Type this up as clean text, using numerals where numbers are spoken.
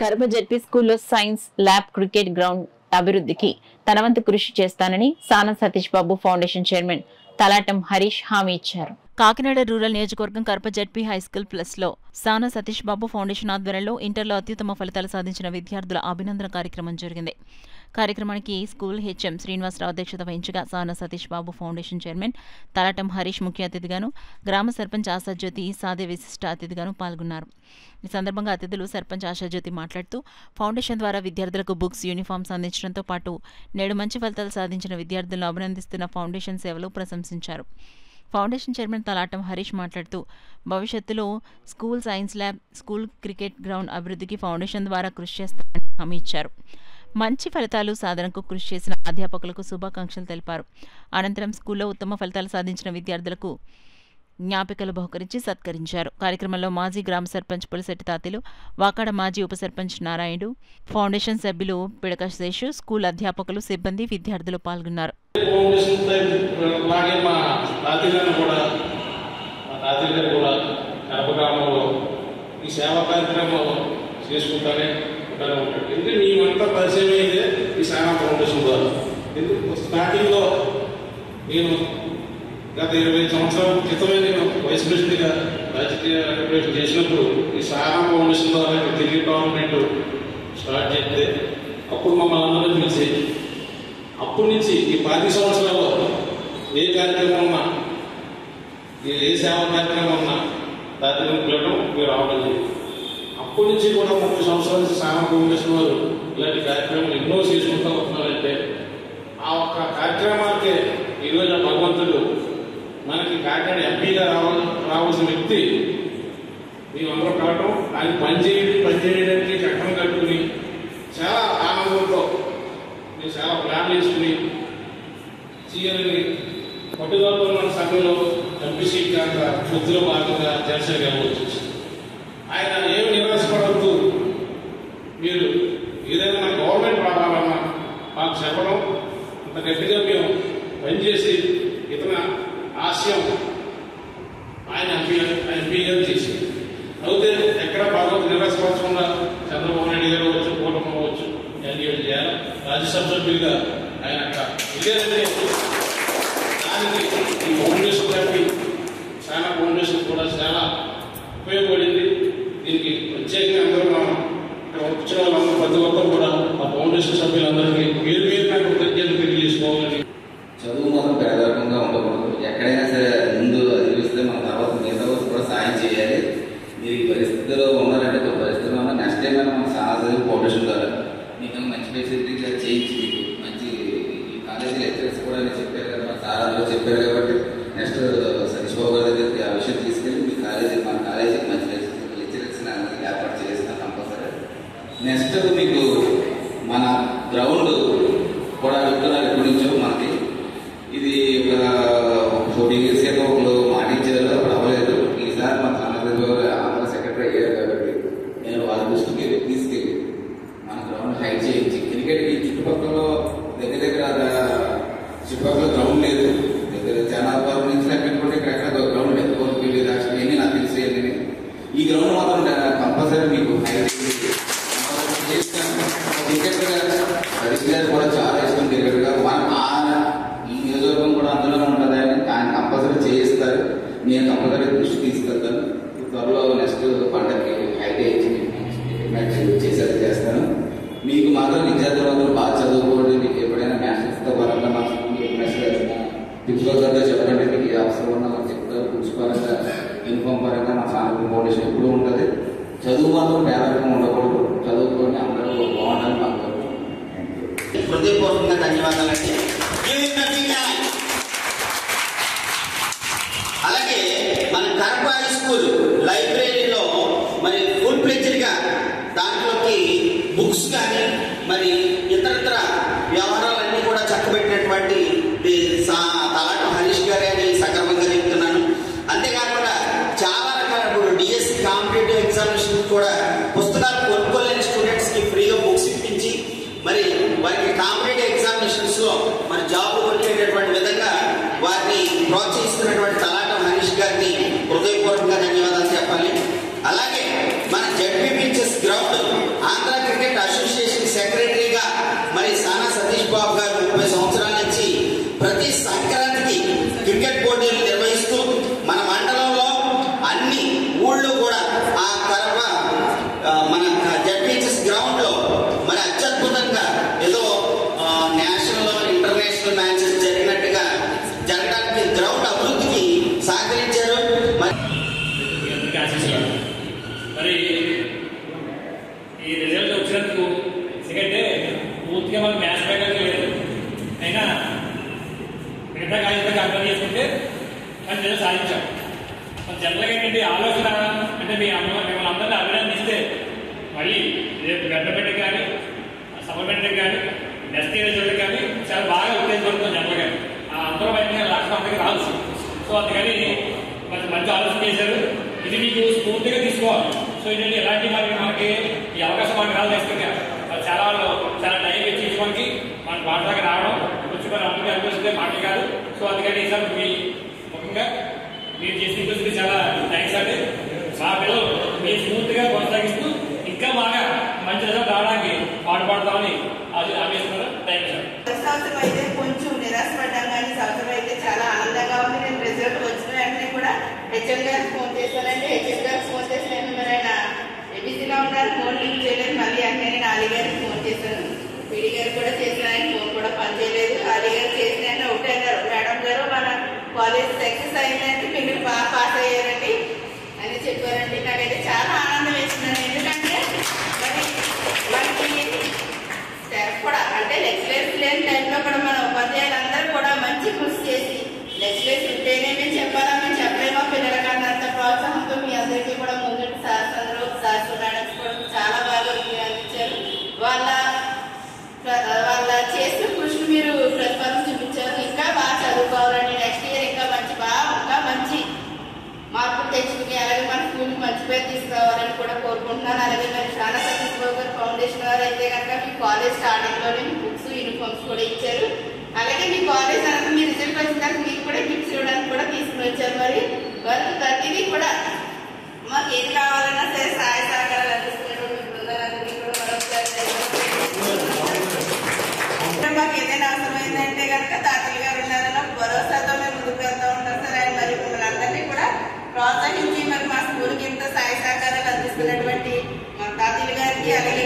Kadapa ZP స్కూల్లో science lab, cricket ground అభివృద్ధికి తన వంతు కృషి చేస్తానని సానా సతీష్ బాబు ఫౌండేషన్ చైర్మన్ తలాటం హరీష్ హామీ ఇచ్చారు. కాకినాడ రూరల్ నియోజకవర్గం కడప జెడ్పీ హైస్కూల్ ప్లస్లో సానా సతీష్ బాబు ఫౌండేషన్ ఆధ్వర్యంలో ఇంటర్లో అత్యుత్తమ ఫలితాలు సాధించిన విద్యార్థుల అభినందన కార్యక్రమం జరిగింది. కార్యక్రమానికి స్కూల్ హెచ్ఎం శ్రీనివాసరావు అధ్యక్షత వహించగా సానా సతీష్ బాబు ఫౌండేషన్ చైర్మన్ తలాటం హరీష్ ముఖ్య అతిథిగాను, గ్రామ సర్పంచ్ ఆశాజ్యోతి సాదే విశిష్ట అతిథిగాను పాల్గొన్నారు. ఈ సందర్భంగా అతిథులు సర్పంచ్ ఆశాజ్యోతి మాట్లాడుతూ ఫౌండేషన్ ద్వారా విద్యార్థులకు బుక్స్, యూనిఫామ్స్ అందించడంతో పాటు నేడు మంచి ఫలితాలు సాధించిన విద్యార్థులను అభినందిస్తున్న ఫౌండేషన్ సేవలు ప్రశంసించారు. ఫౌండేషన్ చైర్మన్ తలాటం హరీష్ మాట్లాడుతూ భవిష్యత్తులో school science lab, school cricket ground అభివృద్ధికి ఫౌండేషన్ ద్వారా కృషి చేస్తారని హామీ ఇచ్చారు. మంచి ఫలితాలు సాధనకు కృషి చేసిన అధ్యాపకులకు శుభాకాంక్షలు తెలిపారు. అనంతరం స్కూల్లో ఉత్తమ ఫలితాలు సాధించిన విద్యార్థులకు జ్ఞాపికలు బహుకరించి సత్కరించారు. కార్యక్రమంలో మాజీ గ్రామ సర్పంచ్ పులిశెట్టి తాతెలు, వాకాడ మాజీ ఉప సర్పంచ్ నారాయణుడు, ఫౌండేషన్ సభ్యులు పిడక శేషు, స్కూల్ అధ్యాపకులు, సిబ్బంది, విద్యార్థులు పాల్గొన్నారు. గత 20 సంవత్సరాల క్రితమే నేను వైస్ ప్రెసిడెంట్గా రాజకీయ రిప్రజెంట్ చేసినప్పుడు ఈ సానా ఫౌండేషన్ ద్వారా ఢిల్లీ గవర్నమెంట్ స్టార్ట్ చేస్తే అప్పుడు మమ్మల్ని అందరూ పిలిచి అప్పటి నుంచి ఈ 10 సంవత్సరాల్లో ఏ కార్యక్రమం ఉన్నా, ఏ సేవా కార్యక్రమం ఉన్నా దాన్ని పిలవడం మీరు రావడం జరిగింది. అప్పటి నుంచి కూడా 30 సంవత్సరాల నుంచి సానా ఫౌండేషన్ వారు ఇలాంటి కార్యక్రమాలు ఎన్నో చేసుకుంటూ వస్తున్నారంటే ఆ ఒక్క కార్యక్రమాలకే ఈరోజు భగవంతుడు మనకి కాకినాడ ఎంపీగా రావాల్సిన వ్యక్తి మేమందరూ కావటం, ఆయన పనిచేయడానికి చట్టం కట్టుకుని చాలా ఆనందంతో మేము చాలా ప్లాన్ చేసుకుని చేయాలని పట్టుదలతో మన సభలో ఎంపీ సీట్ కాక శుద్ధిలో భాగంగా జనసేన గెలవచ్చు. ఆయన ఏమి నిరాశపడద్దు, మీరు ఏదైనా మన గవర్నమెంట్ రావాలన్నా మాకు చెప్పడం, అంత గట్టిగా మేము పనిచేసి ఇతర ఆశయం ఆయన ఎంపీగా చేసింది. అయితే ఎక్కడ భాగవత నిరాశపరచకుండా చంద్రబాబు నాయుడు గారు అవ్వచ్చు, కూటమి అవ్వచ్చు, ఎన్డీఏ చేయాలి, రాజ్యసభ సభ్యులుగా ఆయన అక్కడ ఇదేనంటే దానికి ఈ ఫౌండేషన్ కట్టి చాలా ఫౌండేషన్ కూడా చాలా ఉపయోగపడింది. దీనికి ప్రత్యేకంగా అందరూ మనం ఇక్కడ వచ్చిన వాళ్ళందరూ ప్రతి ఒక్కరు కూడా ఆ ఫౌండేషన్ సభ్యులందరికీ పేరు పేరు నాకు కృతజ్ఞతలు తెలియజేసుకోవాలని. చదువు మాత్రం పేదరికంగా ఉండకూడదు. ఎక్కడైనా సరే ముందు చదివిస్తే మన తర్వాత మిగతా వరకు కూడా సాయం చేయాలి. మీరు ఈ పరిస్థితిలో ఉన్నారంటే కొన్ని పరిస్థితుల్లో ఉన్న నెక్స్ట్ టైం అయినా మన సానా ఫౌండేషన్ ద్వారా మీకు మంచి ఫెసిలిటీగా చేయించి మీకు మంచి ఈ కాలేజీ లెక్చరర్స్ కూడా చెప్పారు కదా, మన సారాలు చెప్పారు కాబట్టి నెక్స్ట్ సతీష్ బాబు గారి దగ్గరికి ఆ విషయం తీసుకెళ్ళి మీ కాలేజీ మన కాలేజీకి మంచి లెక్చరర్స్ ఏర్పాటు చేసిన కంపల్సరీ. నెక్స్ట్ మీకు మన గ్రౌండ్ కూడా అడుగుతున్నారు ఎప్పటి నుంచో మనకి. ఇది ఒక 14 years ఏదో ఒకరు మాటించారు, అప్పుడు అవ్వలేదు. ఈసారి మన ఆంధ్ర సెక్రటరీ అయ్యారు కాబట్టి నేను వాళ్ళ దృష్టికి తీసుకెళ్ళి మన గ్రౌండ్ హైట్ చేయించి క్రికెట్కి చుట్టుపక్కల చుట్టుపక్కల గ్రౌండ్ లేదు. దగ్గర జనాభారం నుంచి పెట్టుకుంటే ఇక్కడ గ్రౌండ్ లేదు, కోర్టుకి లేదు, అన్నీ నాకు తెలిసి ఈ గ్రౌండ్ మాత్రం కంపల్సరీ మీకు హైట్ చేస్తాను. క్రికెట్గా హరీష్ గారు కూడా చాలా ఇష్టం క్రికెట్గా. ఈ నియోజకవర్గం కూడా అందులోనే ఉంటుంది అని ఆయన కంపల్సరీ చేయిస్తారు. నేను కంపల్సరీ దృష్టి తీసుకెళ్తాను. త్వరలో నెక్స్ట్ పంటకి హైట్ మ్యాచ్ చేసేది చేస్తాను. మీకు మాత్రం విద్యార్థులు మాత్రం బాగా చదువుకోండి. మీకు ఎప్పుడైనా మ్యాథ్స్తో పరంగా మా ప్రిన్సిపల్ గారితో చెప్పండి. మీకు ఏ అవసరం ఉన్నా మాకు చెప్తారు. ప్రిన్సిపల్గా యూనిఫామ్ పరంగా మా సానా ఫౌండేషన్ ఎప్పుడూ ఉంటుంది. చదువు మాత్రం పేదరికం ఉండకూడదు. చదువుకొని అందరూ బాగుండాలని మాకు హృదయపూర్వకంగా ధన్యవాదాలండి. అలాగే మన కడప హై స్కూల్ లైబ్రరీలో మరి ఫుల్ ఫ్లెడ్జ్డ్గా దాంట్లోకి బుక్స్ కానీ మరి ఇతరత్ర వ్యవహారాలన్నీ కూడా చక్కబెట్టినటువంటి తలాటం హరీష్ గారే అని సక్రమంగా చెప్తున్నాను. అంతేకాకుండా చాలా రకాల ఇప్పుడు డిఎస్సి కాంపిటేటివ్ ఎగ్జామినేషన్ కూడా పుస్తకాలు కొనుక్కోలేని స్టూడెంట్స్ కి ఫ్రీగా బుక్స్ ఇప్పించి మరి వారికి కాంపిటేటివ్ ఎగ్జామినేషన్స్ లో మరి జాబ్ కొట్టేటటువంటి విధంగా వారిని ప్రోత్సహిస్తున్నటువంటి తలాటం హరీష్ గారిని హృదయపూర్వకంగా ధన్యవాదాలు చెప్పాలి. అలాగే మన ZP beaches ground Andhra ground లో మరి అత్యద్భుతంగా ఏదో నేషనల్ ఇంటర్నేషనల్ మ్యాచెస్ జరిగినట్టుగా జరగడానికి గ్రౌండ్ అభివృద్ధికి సహకరించారు. మరి ఈ రిజల్ట్ వచ్చినందుకు ఎందుకంటే పూర్తిగా మనకు మ్యాచ్ బ్యాక్ లేదు, అయినా మిగతా కాలేజీలకు అర్థం చేసుకుంటే మనం రిజల్ట్ సాధించాం. మన జనరల్గా ఏంటంటే ఆలోచన అంటే మిమ్మల్ని అందరినీ అభినందిస్తే మళ్ళీ రేపు గడ్డపెట్టకి కానీ సభపెట్టకి కానీ నెక్స్ట్ రిజల్ట్ కానీ చాలా బాగా ఉత్తేజపడుతుంది. జనరల్గా అందరూ బయట లక్షణం అందరికీ రావచ్చు. సో అందుకని మంచి ఆలోచన చేశారు. ఇది మీకు స్ఫూర్తిగా తీసుకోవాలి. సో ఏంటంటే ఎలాంటి మనకి ఈ అవకాశం మనకి రాదు. నెక్స్ట్గా చాలా వాళ్ళు చాలా టైం ఇచ్చి మనకి మన మాటలాగా రావడం కొంచెం మన అందరికీ అనిపిస్తే మాటలు కాదు. సో అందుకని ఈసారి మీ ముఖ్యంగా మీరు చేసిన కృషికి చాలా థ్యాంక్స్ అండి. మా పిల్లలు మీరు స్ఫూర్తిగా కొనసాగిస్తూ ఇంకా బాగా మంచి రిజల్ట్ రావడానికి పాటుపడతామని ఆశిస్తున్నారు. Thank you sir. సంవత్సరం అయితే కొంచెం నిరాశపడ్డాం, కానీ సంవత్సరం అయితే చాలా ఆనందంగా ఉంది. నేను రిజల్ట్ వచ్చిన వెంటనే కూడా హెచ్ఎం గారికి ఫోన్ చేశానండి. హెచ్ఎం గారికి ఫోన్ చేసిన మరి ఆయన బిజీలో ఉన్నారు, ఫోన్ లింక్ చేయలేదు. మళ్ళీ అంటే నేను ఆలీ గారికి ఫోన్ చేశాను, పీడీ గారికి కూడా చేసిన, ఆయన ఫోన్ కూడా పనిచేయలేదు. ఆలీ గారు చేసిన అంటే ఒకటే అన్నారు, మేడం గారు మన కాలేజ్ సక్సెస్ అయిందంటే పిల్లలు బాగా పాస్ అయ్యారండి అని చెప్పారండి. నాకైతే చాలా ఆనందం వేసిందండి. ఎందుకంటే మరి మనకి స్టాఫ్ కూడా అంటే లెక్చరర్స్ లేని టైంలో కూడా మన ఉపాధ్యాయులందరూ కూడా మంచి కృషి చేసి లెక్చరర్స్ ఉంటేనే మేము చెప్పాలా, మేము చెప్పలేమో పిల్లలకి అన్నంత ప్రోత్సాహంతో మీ అందరికీ కూడా ముందుకు సార్స్ అందరూ సార్స్ మేడమ్స్ కూడా చాలా బాగా అందించారు. వాళ్ళ చేసిన కృషిని మీరు ప్రతిఫలం చూపించారు. ఇంకా బాగా చదువుకోవాలని, నెక్స్ట్ ఇయర్ ఇంకా మంచి మార్పులు తెచ్చుకుని అలాగే మన స్కూల్కి మంచి పేరు తీసుకురావాలని కూడా కోరుకుంటున్నాను. అలాగే మరి సానా సతీష్ బాబు గారు ఫౌండేషన్ వారు అయితే కనుక మీ కాలేజ్ స్టార్టింగ్లోనే మీ బుక్స్ యూనిఫామ్స్ కూడా ఇచ్చారు. అలాగే మీ కాలేజ్ అనగా మీ రిజల్ట్ వచ్చిన తర్వాత మీకు కూడా గిఫ్ట్స్ ఇవ్వడానికి కూడా తీసుకుని వచ్చారు. మరి వారు ప్రతిదీ కూడా మాకు ఏది కావాలన్నా సరే సహాయ సహకారాలు అందిస్తున్నటువంటి బృందాలందరికీ కూడా మరొకసారి మాకు ఏదైనా అవసరమైందంటే కనుక తాతయ్య గారు ఉన్నారన్న భరోసాతో మేము ముందుకు వెళ్తూ ఉంటాం సార్. ఆయన మరి మిమ్మల్ని అందరినీ కూడా ప్రోత్సహించి మరి మా స్కూల్కి ఇంత సహాయ సహకారాలు అందిస్తున్నటువంటి మా తాతయ్య గారికి అలాగే